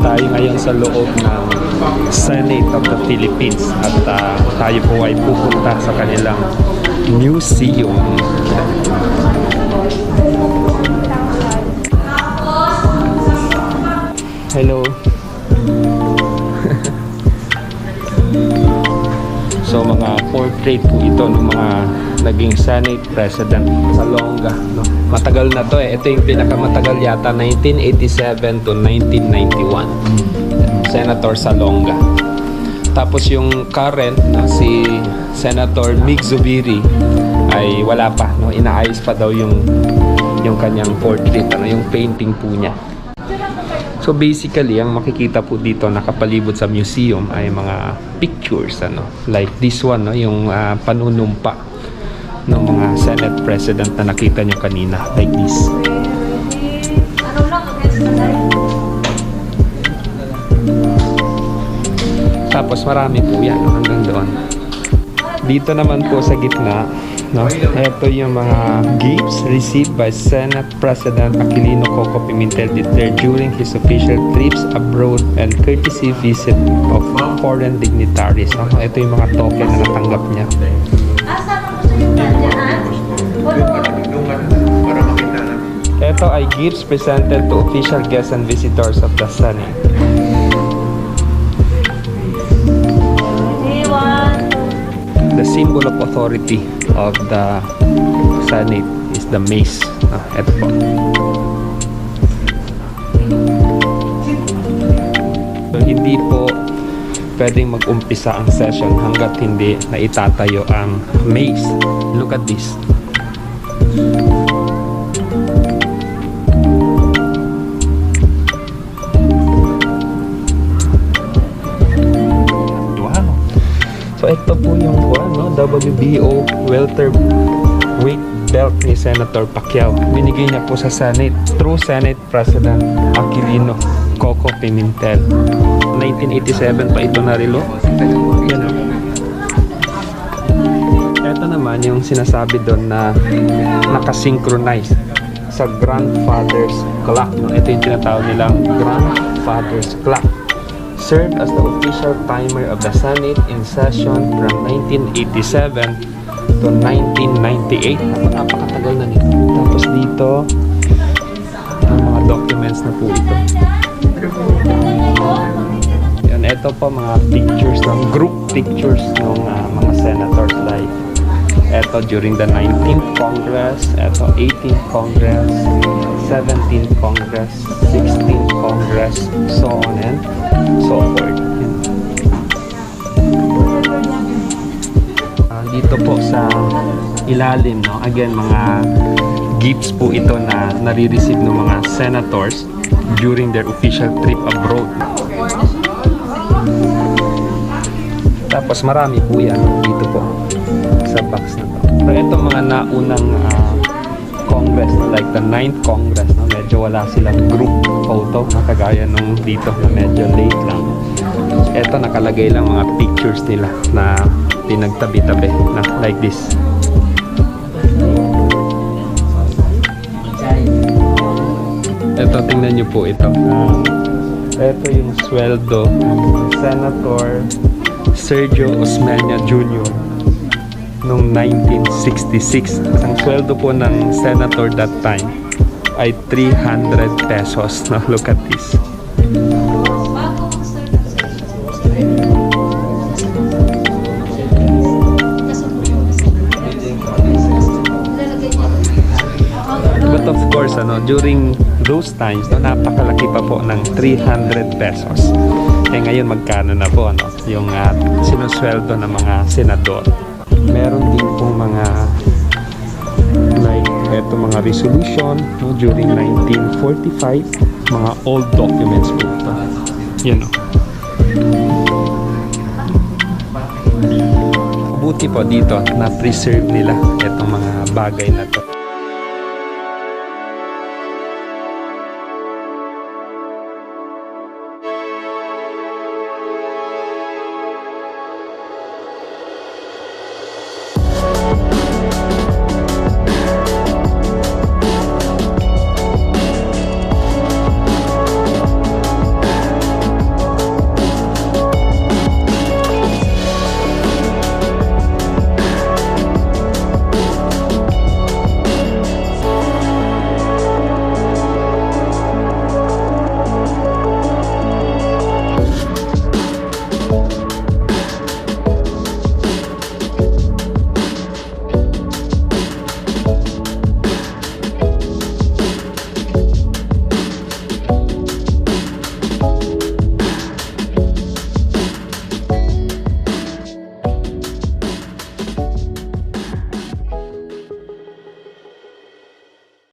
tayo ngayon sa loob ng Senate of the Philippines at tayo po ay pupunta sa kanilang museum. Hello. So mga portrait po ito ng mga naging Senate President Salonga, no? Matagal na to eh. Ito yung pinakamatagal yata, 1987 to 1991. Senator Salonga. Tapos yung current, no, si Senator Mig Zubiri ay wala pa, no? Inaayos pa daw yung kanyang portrait, ano, yung painting po niya. So basically, ang makikita po dito nakapalibot sa museum ay mga pictures, ano, like this one, no, yung panunumpa ng mga Senate President na nakita nyo kanina, like this. Tapos marami po yan, no, hanggang doon. Dito naman po sa gitna, no, ito yung mga gifts received by Senate President Aquilino Coco Pimentel III during his official trips abroad and courtesy visit of foreign dignitaries. No? Ito yung mga token na natanggap niya. Ito ay gifts presented to official guests and visitors of the Senate. The symbol of authority of the Senate is the mace. Ito po. So, hindi po pwedeng mag-umpisa ang session hanggat hindi na itatayo ang mace. Look at this. So ito po yung WBO welterweight belt ni Senator Pacquiao. Binigay niya po sa Senate through Senate President Aquilino Coco Pimentel. 1987 pa ito narilo. Yan. Ito naman yung sinasabi doon na nakasynchronize sa Grandfather's Clock. No? Ito yung tinatawag nilang Grandfather's Clock. Served as the official timer of the Senate in session from 1987 to 1998. Napakatagal na nito. Tapos dito, ang mga documents na po ito. Yan, ito po mga pictures, group pictures ng mga senators like ito during the 19th Congress, ito 18th Congress, 17th Congress, 16th Congress, so on and so forth. Dito po sa ilalim, no, again, mga gifts po ito na nare-receive ng mga senators during their official trip abroad. Tapos marami po yan dito po sa box na to. So ito mga naunang Congress, no, like the 9th Congress, no, medyo wala silang group photo, no, kagaya nung dito na medyo late lang. Ito nakalagay lang mga pictures nila na pinagtabi-tabi na like this. Ito, tingnan nyo po ito. Ito yung sweldo ng Senator Sergio Osmeña Jr. noong 1966. Ang sweldo po ng senator that time ay 300 pesos. Now look at this. But of course, during those times, napakalaki pa po ng 300 pesos. Ngayon magkano na po, yung sinusweldo ng mga senador. Meron din pong mga like eto mga resolution, no, during 1945, mga old documents po ito. Yan, no. Buti po dito na preserve nila itong mga bagay na to.